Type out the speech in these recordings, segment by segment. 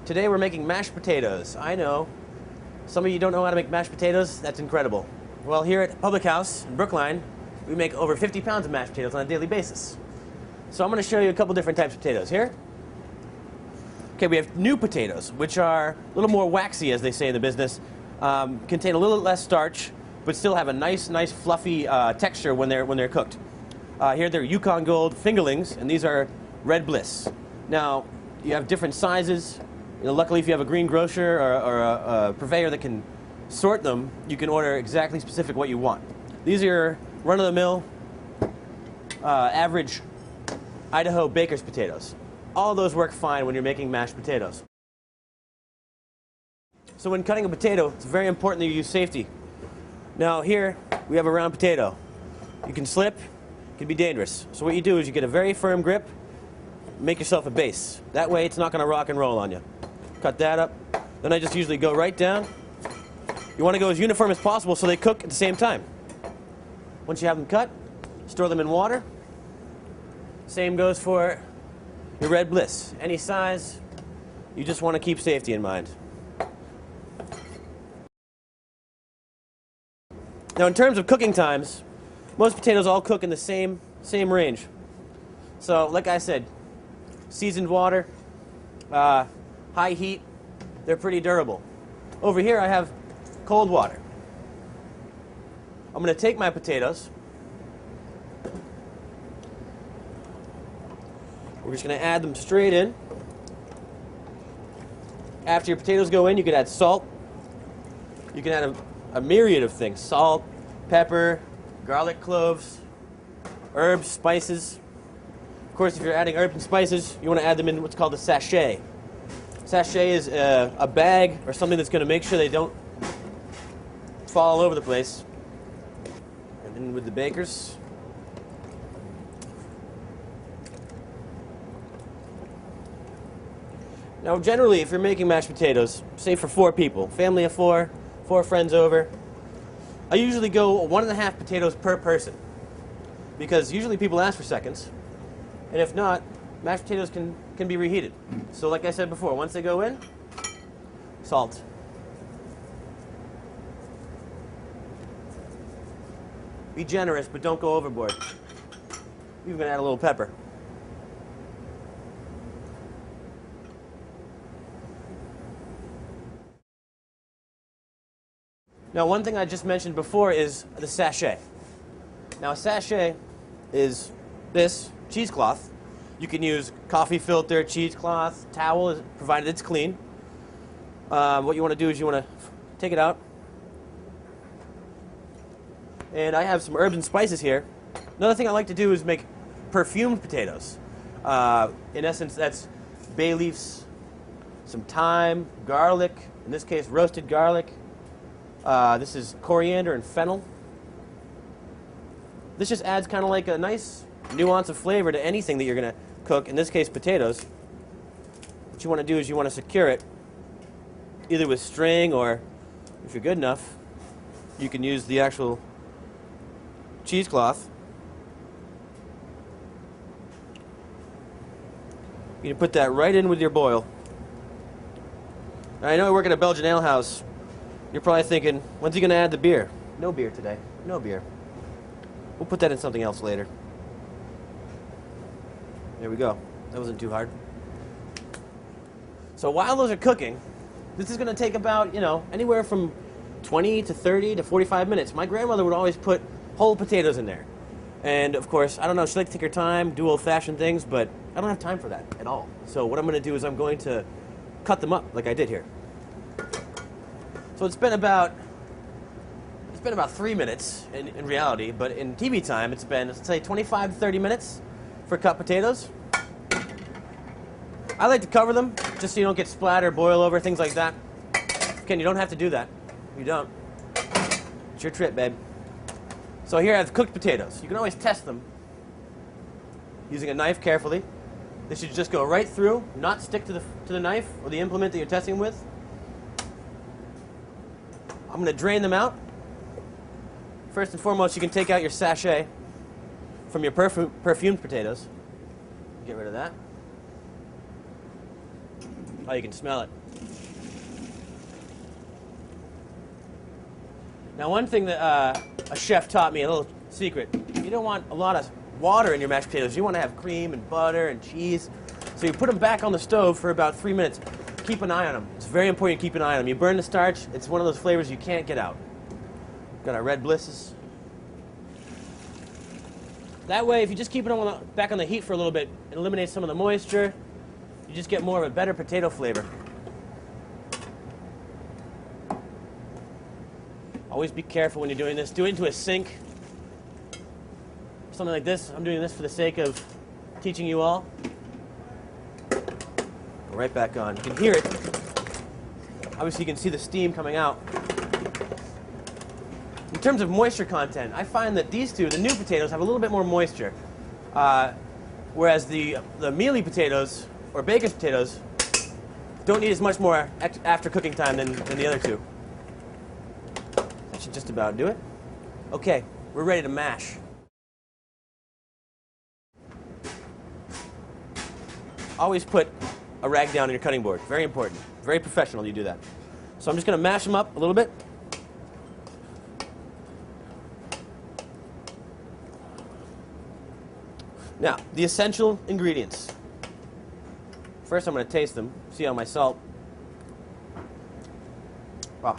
Today we're making mashed potatoes. I know, some of you don't know how to make mashed potatoes. That's incredible. Well, here at Public House in Brookline, we make over 50 pounds of mashed potatoes on a daily basis. So I'm going to show you a couple different types of potatoes here. Okay, we have new potatoes, which are a little more waxy, as they say in the business. Contain a little less starch, but still have a nice fluffy texture when they're cooked. Here they're Yukon Gold fingerlings, and these are Red Bliss. Now, you have different sizes. Luckily, if you have a green grocer or a purveyor that can sort them, you can order exactly specific what you want. These are run-of-the-mill, average Idaho baker's potatoes. All those work fine when you're making mashed potatoes. So when cutting a potato, it's very important that you use safety. Now here, we have a round potato. You can slip, it can be dangerous. So what you do is you get a very firm grip, make yourself a base. That way it's not going to rock and roll on you. Cut that up. Then I just usually go right down. You want to go as uniform as possible so they cook at the same time. Once you have them cut, store them in water. Same goes for your Red Bliss. Any size, you just want to keep safety in mind. Now in terms of cooking times, most potatoes all cook in the same range. So like I said, seasoned water, high heat, they're pretty durable. Over here I have cold water. I'm going to take my potatoes. We're just going to add them straight in. After your potatoes go in, you can add salt. You can add a myriad of things. Salt, pepper, garlic cloves, herbs, spices. Of course, if you're adding herbs and spices, you want to add them in what's called a sachet. Sachet is a bag or something that's going to make sure they don't fall all over the place. And then with the bakers. Now generally, if you're making mashed potatoes, say for 4 people, family of 4, 4 friends over, I usually go 1.5 potatoes per person. Because usually people ask for seconds. And if not, mashed potatoes can be reheated. So like I said before, once they go in, salt. Be generous, but don't go overboard. You're going to add a little pepper. Now one thing I just mentioned before is the sachet. Now a sachet is this cheesecloth. You can use coffee filter, cheesecloth, towel, provided it's clean. What you want to do is you want to take it out. And I have some herbs and spices here. Another thing I like to do is make perfumed potatoes. In essence, that's bay leaves, some thyme, garlic, in this case roasted garlic. This is coriander and fennel. This just adds kind of like a nice nuance of flavor to anything that you're going to cook, in this case potatoes. What you want to do is you want to secure it either with string, or if you're good enough, you can use the actual cheesecloth. You can put that right in with your boil. Now, I know I work at a Belgian ale house. You're probably thinking, when's he going to add the beer? No beer today. No beer. We'll put that in something else later. There we go. That wasn't too hard. So while those are cooking, this is going to take about, anywhere from 20 to 30 to 45 minutes. My grandmother would always put whole potatoes in there. And of course, I don't know, she liked to take her time, do old-fashioned things, but I don't have time for that at all. So what I'm going to do is I'm going to cut them up like I did here. So it's been about 3 minutes in reality, but in TV time it's been, let's say, 25 to 30 minutes for cut potatoes. I like to cover them just so you don't get splattered, boil over, things like that. Again, you don't have to do that. You don't. It's your trip, babe. So here I have cooked potatoes. You can always test them using a knife carefully. They should just go right through, not stick to the knife or the implement that you're testing with. I'm going to drain them out. First and foremost, you can take out your sachet from your perfumed potatoes. Get rid of that. Oh, you can smell it. Now, one thing that a chef taught me, a little secret, you don't want a lot of water in your mashed potatoes. You want to have cream and butter and cheese. So you put them back on the stove for about 3 minutes. Keep an eye on them. It's very important you keep an eye on them. You burn the starch, it's one of those flavors you can't get out. Got our red blisses. That way, if you just keep it back on the heat for a little bit, it eliminates some of the moisture. You just get more of a better potato flavor. Always be careful when you're doing this. Do it into a sink. Something like this. I'm doing this for the sake of teaching you all. Go right back on. You can hear it. Obviously, you can see the steam coming out. In terms of moisture content, I find that these two, the new potatoes, have a little bit more moisture. Whereas the mealy potatoes, or baker's potatoes, don't need as much more after cooking time than the other two. That should just about do it. Okay, we're ready to mash. Always put a rag down on your cutting board. Very important. Very professional you do that. So I'm just going to mash them up a little bit. Now, the essential ingredients. First, I'm going to taste them, see how my salt. Wow,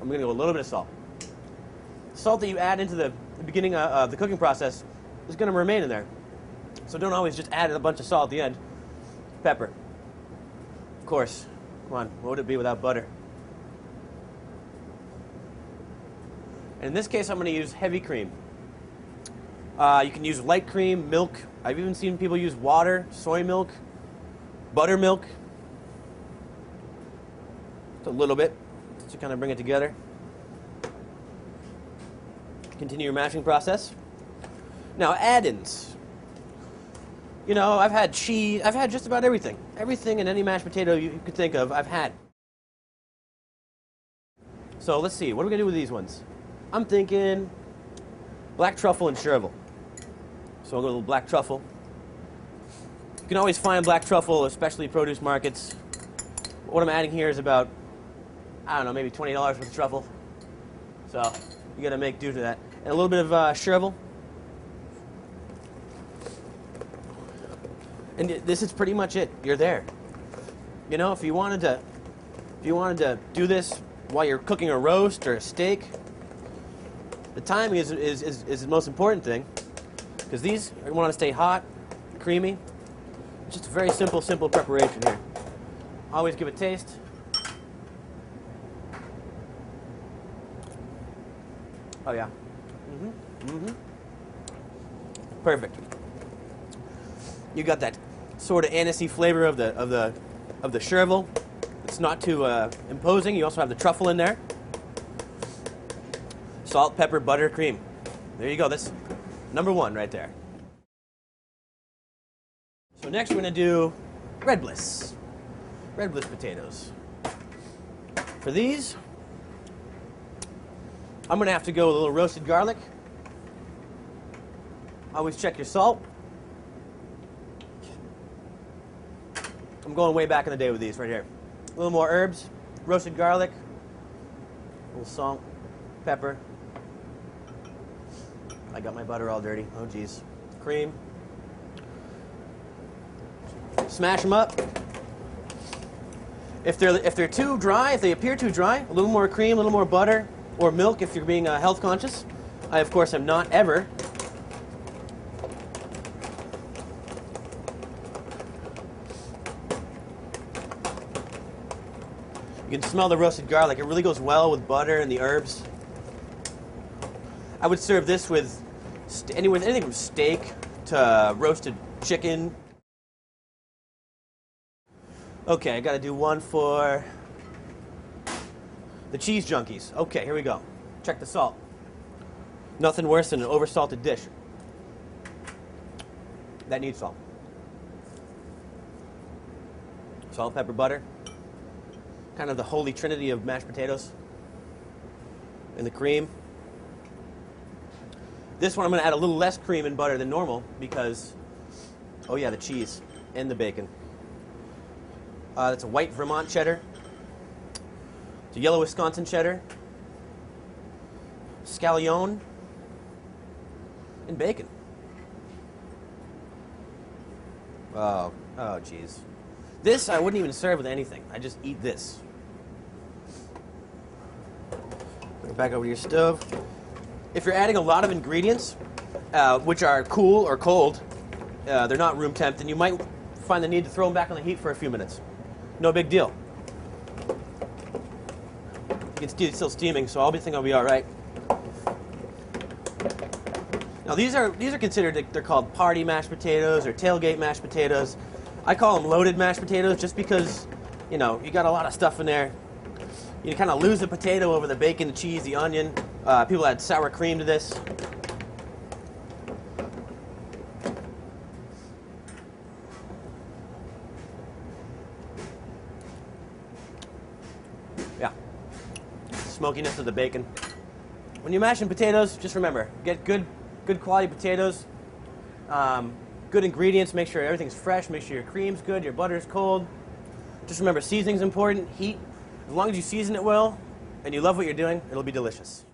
I'm going to go a little bit of salt. Salt that you add into the beginning of the cooking process is going to remain in there. So don't always just add a bunch of salt at the end. Pepper. Of course. Come on, what would it be without butter? And in this case, I'm going to use heavy cream. You can use light cream, milk. I've even seen people use water, soy milk, buttermilk. Just a little bit to kind of bring it together. Continue your mashing process. Now, add-ins. You know, I've had cheese. I've had just about everything. Everything in any mashed potato you could think of, I've had. So let's see. What are we going to do with these ones? I'm thinking black truffle and chervil. So I'll go with a little black truffle. You can always find black truffle, especially produce markets. What I'm adding here is about, I don't know, maybe $20 worth of truffle. So you got to make do to that. And a little bit of chervil. And this is pretty much it. You're there. You know, if you wanted to do this while you're cooking a roast or a steak, the timing is the most important thing, because these want to stay hot, creamy. It's just a very simple preparation here. Always give it a taste. Oh yeah. Perfect. You got that sort of anisey flavor of the chervil. It's not too imposing. You also have the truffle in there. Salt, pepper, butter, cream. There you go. That's number one right there. So next we're going to do red bliss. Red bliss potatoes. For these, I'm going to have to go with a little roasted garlic. Always check your salt. I'm going way back in the day with these right here. A little more herbs, roasted garlic, a little salt, pepper. I got my butter all dirty. Oh geez. Cream. Smash them up. If they're too dry, if they appear too dry, a little more cream, a little more butter, or milk if you're being health conscious. I of course am not ever. You can smell the roasted garlic. It really goes well with butter and the herbs. I would serve this with anything from steak to roasted chicken. Okay, I got to do one for the cheese junkies. Okay, here we go. Check the salt. Nothing worse than an oversalted dish. That needs salt. Salt, pepper, butter. Kind of the holy trinity of mashed potatoes. And the cream. This one I'm going to add a little less cream and butter than normal because, oh yeah, the cheese and the bacon. That's a white Vermont cheddar. It's a yellow Wisconsin cheddar. Scallion. And bacon. Oh, jeez. This I wouldn't even serve with anything. I just eat this. Bring it back over to your stove. If you're adding a lot of ingredients, which are cool or cold, they're not room temp, then you might find the need to throw them back on the heat for a few minutes. No big deal. You can see it's still steaming, so I think I'll be all right. Now these are considered, they're called party mashed potatoes or tailgate mashed potatoes. I call them loaded mashed potatoes just because, you know, you got a lot of stuff in there. You kind of lose the potato over the bacon, the cheese, the onion. People add sour cream to this. Yeah. Smokiness of the bacon. When you're mashing potatoes, just remember, get good quality potatoes, good ingredients, make sure everything's fresh, make sure your cream's good, your butter's cold. Just remember, seasoning's important, heat. As long as you season it well and you love what you're doing, it'll be delicious.